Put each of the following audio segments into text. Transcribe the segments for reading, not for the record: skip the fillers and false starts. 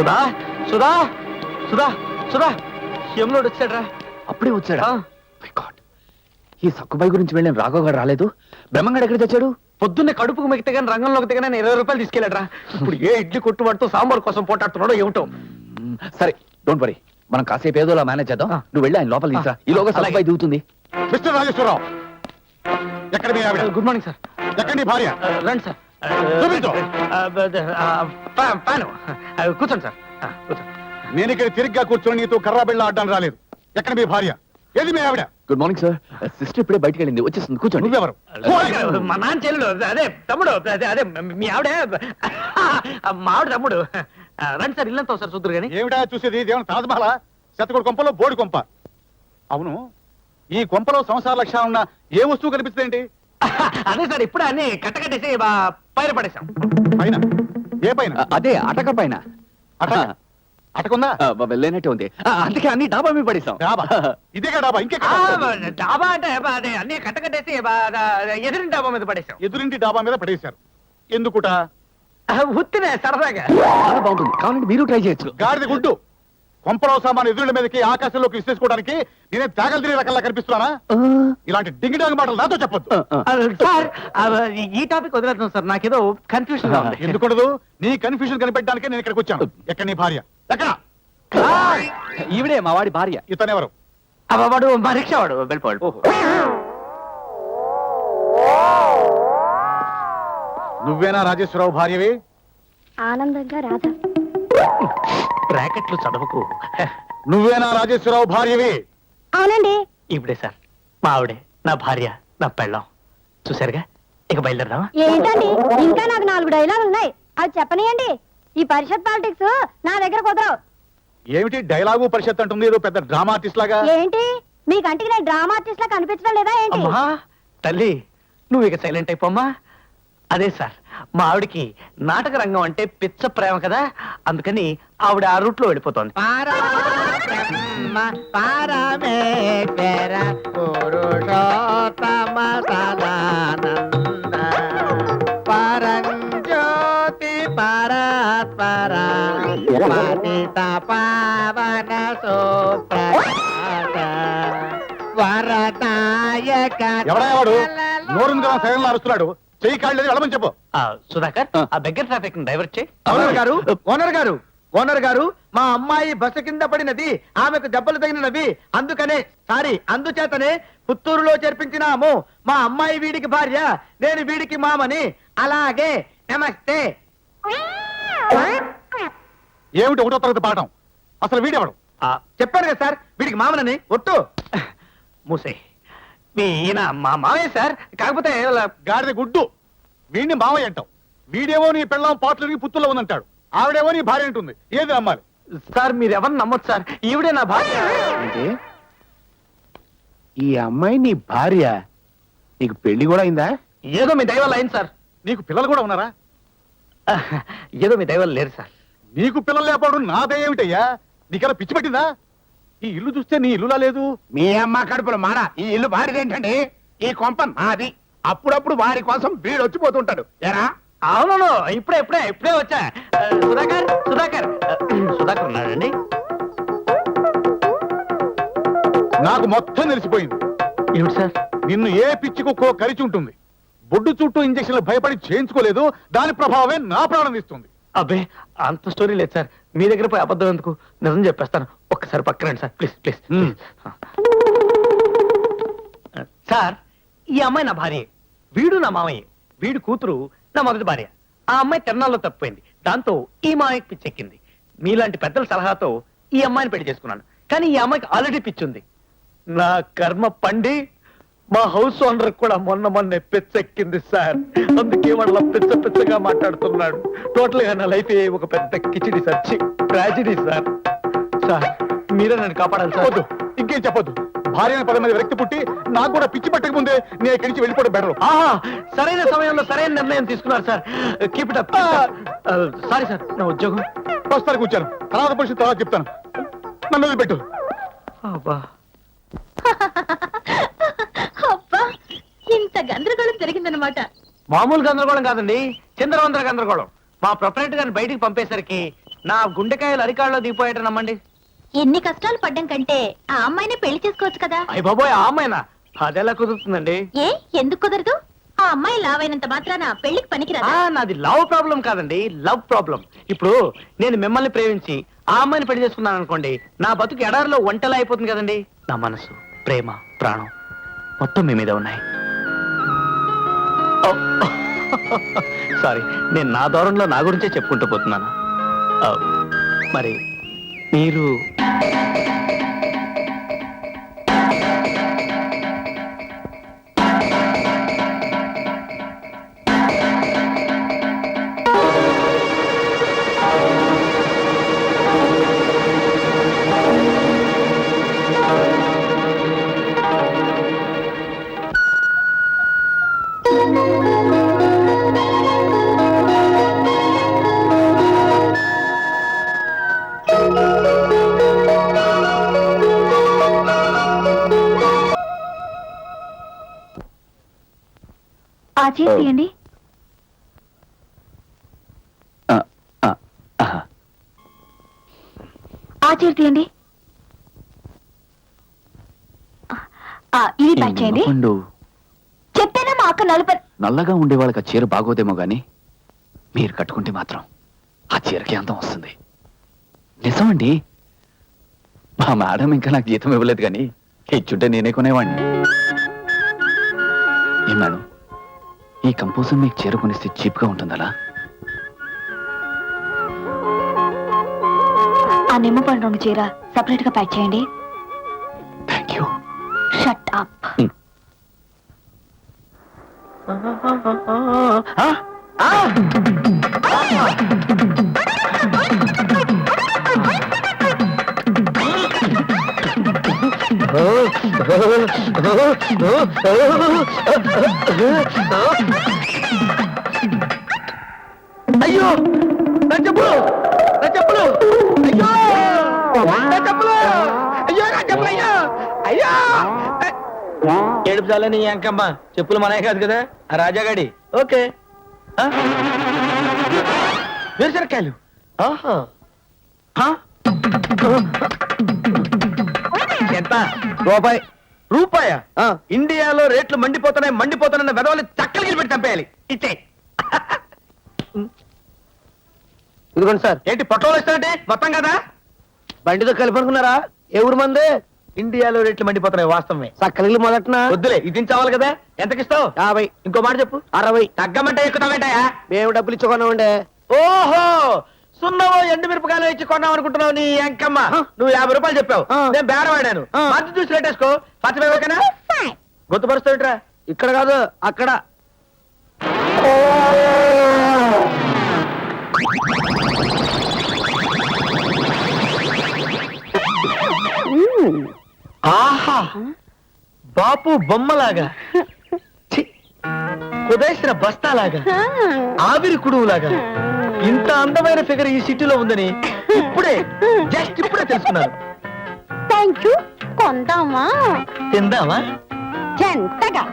సుధా సుధా సుధా సుధా యములోడు వచ్చాడ్రా. అప్పుడే వచ్చాడా? My God, ఈ సక్కుబాయి గురించి వెళ్ళిన రాఘవ్ గారు రాలేదు. బ్రహ్మంగాడు ఎక్కడ తెచ్చాడు? పొద్దున్నే కడుపుకు మిగితే కానీ రంగంలోకి దిగనే 20 రూపాయలు తీసుకెళ్ళాడ్రా. ఇప్పుడు ఏ ఇడ్లీ కొట్టు పడుతూ సాంబార్ కోసం పోటాడుతున్నాడో ఏమిటో. సరే, డోంట్ వరీ, మనం కాసేపు ఏదోలా మేనేజ్ చేద్దాం. నువ్వు వెళ్ళి ఆయన లోపల తీసా, ఈలోగా సక్కుబాయి దిగుతుంది. మిస్టర్ రాజేశ్వరరావు, ఎక్కడ మీ ఆవిడ? Good morning sir. ఎక్కడ నీ భార్య? రండి సార్. చూపించు. పాను కూర్చోండి సార్. కూర్చోండి. నేను ఇక్కడ తిరిగ్గా కూర్చొని నీతో కర్రా బిళ్ళ ఆడడానికి రాలేదు. ఎక్కడ మీ భార్య? ఏది మీ ఆవిడ? Good morning sir. సిస్టర్ ఇప్పుడే బయటికి వెళ్ళింది, వచ్చేస్తుంది. కూర్చోండి. నువ్వెవరు? మా నాన్న చెల్లెలు, అదే తమ్ముడు, అదే మీ ఆవిడే, మా ఆవిడ తమ్ముడు. రండి సార్, ఇల్లంతా సార్ చూద్దరు కానీ. ఏమిటా చూసేది? దేవుని తాజ్మహల్, శతకోటి కొంపలో బోడి కొంప. అవును, ఈ కొంపలో సంసార లక్ష్యాలు ఉన్న ఏ వస్తువు కనిపిస్తుంది? అదే సార్, ఇప్పుడే అన్ని కట్టకట్టేసి పైన పడేసాం. పైన? ఏ పైన? అదే అటక పైన. అటకుందా? లేనట్టే ఉంది, అందుకే అన్ని డాబా మీద పడేసాం. డాబా? ఇదేగా డాబా? ఇంకే డాబా అంటే అదే అన్ని కట్టకట్టేసి ఎదురింటి డాబా మీద పడేసాం. ఎదురింటి డాబా మీద పడేశారు. ఎందుకుట? ఉత్తినే సరదాగా. చాలా బాగుంటుంది, కావాలంటే మీరు ట్రై చేయొచ్చు. గాడిద గుడ్డు, కొంపలో సామాను ఎదురుల మీదకి ఆకాశంలోకి విశ్లేసుకోవడానికి నేనే త్యాగలు తినే రకాల కనిపిస్తున్నానా? ఇలాంటి డింగిడాంగ్ మాటలు నాతో చెప్పొద్దు. సార్, ఈ టాపిక్ వదిలేద్దాం సార్, నాకేదో కన్ఫ్యూషన్ గా ఉంది. ఎందుకుండదు? నీ కన్ఫ్యూజన్ కనిపెట్టడానికి నేను ఇక్కడికి వచ్చాను. ఎక్కడ నీ భార్య? ఎక్కడ? ఈవిడే మా వాడి భార్య. ఇతనెవరు? వాడు మా రిక్షా వాడు, వెళ్ళిపోవాడు. నువ్వేనా రాజేశ్వరరావు భార్యవి? ఆనందంగా రాధా. బ్రాకెట్లు చదవకు. నువ్వేనా రాజేశ్వరరావు భార్యవి? అవునండి. ఇప్పుడే సార్, మా ఆవిడే నా భార్య, నా పెళ్ళం. చూసారుగా, ఇక బయలుదేరదామా? ఏంటండి, ఇంకా నాకు 4 డైలాగులు ఉన్నాయి, అది చెప్పనియండి. ఈ పరిషత్ పాలిటిక్స్ నా దగ్గర కుదరవు. ఏమిటి డైలాగు పరిషత్ అంటుంది? ఏదో పెద్ద డ్రామా ఆర్టిస్ట్ లాగా. ఏంటి, మీ కంటికి నేను డ్రామా ఆర్టిస్ట్ లా కనిపించడం లేదా ఏంటి? అమ్మా తల్లి, నువ్వు ఇక సైలెంట్ అయిపోమ్మా. అదే సార్, మా ఆవిడికి నాటక రంగం అంటే పిచ్చ ప్రేమ కదా, అందుకని ఆవిడ ఆ రూట్ లో వెళ్ళిపోతోంది. పరంజ్యోతి పరాత్పర పతిత పావన వరదాయక. ఎవడావాడు నోరుంది కదా సైలెంట్ అరుస్తున్నాడు? చెయ్యి కాళ్ళు వెళ్ళమని చెప్పు. సుధాకర్, ఆ బెగ్గర్ ట్రాఫిక్ డైవర్ట్ చేయి. ఓనర్ గారు, మా అమ్మాయి బస్సు కింద పడినది, ఆమెకు దెబ్బలు తగినవి, అందుచేతనే పుత్తూరులో చేర్పించినాము. మా అమ్మాయి వీడికి భార్య, నేను వీడికి మామని. అలాగే నమస్తే. ఏమిటి ఒకటో తరగతి పాఠం? అసలు వీడెవడు? చెప్పాను కదా సార్, వీడికి మామనని. ఒట్టు మూసే, ఈయన మా మావయ్య సార్, కాకపోతే గాడిద గుడ్డు. వీడిని మావయ్య అంటావు. వీడేమో నీ పెళ్ళాం పాటలకి పుత్తుల్లో ఉందంటాడు, ఆవిడేమో నీ భార్య అంటుంది. ఏది నమ్మాలి? సార్, మీరు ఎవరిని నమ్మొచ్చు సార్, ఈవిడే నా భార్య. అంటే ఈ అమ్మాయి నీ భార్య? నీకు పెళ్లి కూడా అయిందా? ఏదో మీ దైవాలు అయింది సార్. నీకు పిల్లలు కూడా ఉన్నారా? ఏదో మీ దైవాలు లేరు సార్. నీకు పిల్లలు లేకపోవడం నాదేమిటయ్యా? నీకెలా పిచ్చి పెట్టిందా? ఈ ఇల్లు చూస్తే నీ ఇల్లులా లేదు. మీ అమ్మ కడుపులో మాడ. ఈ ఇల్లు భార్యదేంటండి? ఈ కొంప నాది. అప్పుడప్పుడు వారి కోసం వీడు వచ్చిపోతుంటాడు. ఎరా? అవును, ఇప్పుడే వచ్చా. సుధాకర్ ఉన్నాడండి. నాకు మొత్తం తెలిసిపోయింది. ఏమిటి సార్? నిన్ను ఏ పిచ్చి కుక్కో కరిచి ఉంటుంది. బొడ్డు చుట్టూ ఇంజక్షన్లు భయపడి చేయించుకోలేదు, దాని ప్రభావమే నా ప్రాణం ఇస్తుంది. అబ్బే, అంత స్టోరీ లేదు సార్. మీ దగ్గర పోయి అబద్ధం ఎందుకు, నిజం చెప్పేస్తాను. ఒక్కసారి పక్కనండి సార్, ప్లీజ్ ప్లీజ్. సార్, ఈ అమ్మాయి నా భార్య, వీడు నా మామయ్య, వీడు కూతురు నా మొదటి భార్య. ఆ అమ్మాయి తిరణాల్లో తప్పిపోయింది, దాంతో ఈ మామయ్యకి పిచ్చెక్కింది. మీలాంటి పెద్దల సలహాతో ఈ అమ్మాయిని పెళ్లి చేసుకున్నాను. కానీ ఈ అమ్మాయికి ఆల్రెడీ పిచ్చుంది. నా కర్మ పండి మా హౌస్ ఓనర్ కూడా మొన్న పిచ్చెక్కింది సార్. అందుకే వాళ్ళ పిచ్చగా మాట్లాడుతున్నాడు. టోటల్ గా నా లైఫ్ ఒక పెద్ద khichdi sir, tragedy sir. Sir, మీరే నన్ను కాపాడాలి సార్. వద్దు, ఇంకేం చెప్పొద్దు. భార్య 10 మంది వ్యక్తి పుట్టి నాకు కూడా పిచ్చి పట్టక ముందే నేను ఇక్కడి నుంచి వెళ్ళిపోవడం బెటర్. సరైన సమయంలో సరైన నిర్ణయం తీసుకున్నారు sir. Keep it up. Sorry sir, నా ఉద్యోగం. ప్రస్తుతానికి కూర్చాను, తర్వాత పరిస్థితి తర్వాత చెప్తాను. నన్ను వదిలిపెట్టు. అబ్బా, ఇంత గందరగోళం జరిగిందనమాట. మామూలు గందరగోళం కాదండి, చంద్రవందర గందరగోళం. మా ప్రొపరేటర్ గారిని బయటికి పంపేసరికి నా గుండెకాయలు అరికాళ్ళలో దిగిపోయేట నమ్మండి. ఎన్ని కష్టాలు పడ్డం కంటే ఆ అమ్మాయిని పెళ్లి చేసుకోవచ్చు కదా. అయ్య బాబోయ్, ఆ అమ్మాయినా? అదెలా కుదురుతుందండి? ఏ ఎందుకు కుదరదు? ఆ అమ్మాయి లావైనంత మాత్రాన పెళ్లికి పనికిరాదా? నాది లవ్ ప్రాబ్లం కాదండి, లవ్ ప్రాబ్లం. ఇప్పుడు నేను మిమ్మల్ని ప్రేమించి ఆ అమ్మాయిని పెళ్లి చేసుకున్నాను అనుకోండి, నా బతుకు ఎడారిలో ఒంటలా అయిపోతుంది కదండి. నా మనసు, ప్రేమ, ప్రాణం మొత్తం మీ మీద ఉన్నాయి. సారీ, నేను నా దూరంలో నా గురించే చెప్పుకుంటూ పోతున్నాను. మరి మీరు ఆ చీర తీయండి. ఆ చీర తీయండి. ఇది ప్యాక్ చేయండి. చెప్పేనా మా అక్క నల్లగా ఉండే వాళ్ళకి ఆ చీర బాగోదేమో గాని మీరు కట్టుకుంటే మాత్రం ఆ చీరకి అందం వస్తుంది. నిజమండి, మా మేడం ఇంకా నాకు జీతం ఇవ్వలేదు కానీ ఇచ్చుంటే నేనే కొనేవాడిని. ఏ మేడం, ఈ కంపోజర్ మీకు చీర కొనిస్తే చీప్ గా ఉంటుందలా? ఆ నిమ్మపండు రంగు చీర సపరేట్ గా ప్యాక్ చేయండి. Thank you. Shut up. అయ్యో, నా చెప్పులు, నా చెప్పులు, అయ్యో, నా చెప్పులు, అయ్యో, నా చెప్పులు, అయ్యో, అయ్యో. ఏడుపు చాలని అంకమ్మ, చెప్పులు మనమే కాదు కదా, ఆ రాజాగాడి. ఓకే, వేరుశనక్కాయలు. ఆహా, ఎంత? రూపాయి. రూపాయ? ఇండియాలో రేట్లు మండిపోతున్నాయి మండిపోతున్నాయి, వెదవల్ని చక్కలు పెట్టి చంపేయాలి. ఇచ్చే. ఇదిగోండి సార్. ఏంటి పొట్టలు ఇస్తానంటే మొత్తం కదా? బండితో కలిపి అనుకున్నారా? ఏ ఊరు మంది? ఇండియాలో రేట్లు మండిపోతున్నాయి, వాస్తవమే. సక్కలు మొదటిన వద్దులే, ఇది దించావాలి కదా. ఎంతకిస్తావు? 50. ఇంకో మాట చెప్పు. 60. తగ్గమంటే ఎక్కుతావేంటాయా? మేము డబ్బులు ఇచ్చి కొన్నామండే. ఓహో, సున్నవో ఎండు మిరపకాయలు ఇచ్చి కొన్నాం అనుకుంటున్నావు నీ అంకమ్మ. నువ్వు 50 రూపాయలు చెప్పావు, నేను బేరవాడాను. మంచి చూసి రేటేసుకో. పచ్చమేవకనా గుర్తుపరుస్తావుట్రా? ఇక్కడ కాదు, అక్కడ. ఆహా, బాపు బొమ్మలాగా, కుదేసిన బస్తాలాగా, ఆవిరి కుడువులాగా ఇంత అందమైన ఫిగర్ ఈ సిటీలో ఉందని ఇప్పుడే, జస్ట్ ఇప్పుడే తెలుసుకున్నాను. Thank you. కొందామా? తిందామా? చెంతగా.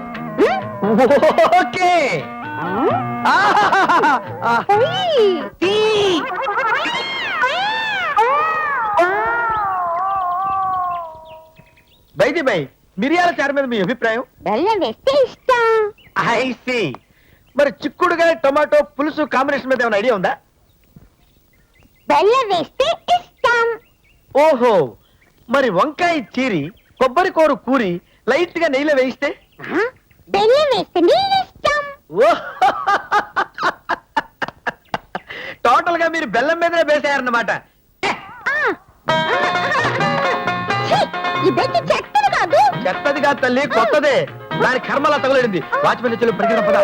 ఓకే. బైది బై, మిరియాల చారు మీద మీ అభిప్రాయం? బెల్లం వేస్తే ఇష్టం. I see. మరి చిక్కుడుగా టొమాటో పులుసు కాంబినేషన్ మీద ఏమైనా ఐడియా ఉందా? బెల్లం వేస్తే ఇష్టం. ఓహో, మరి వంకాయ చీరి కొబ్బరి కూర కూరి లైట్ గా నెయ్యిలో వేయిస్తే? బెల్లం వేస్తే ఇష్టం. టోటల్ గా మీరు బెల్లం మీదనే వేసారన్నమాట. ఇదైతే చెత్తది కాదు. చెత్తది కాదు తల్లి, కొత్తదే. దాని కర్మలా తగలడింది. వాచ్మెన్ చెల్లి పరిగెత్త పద.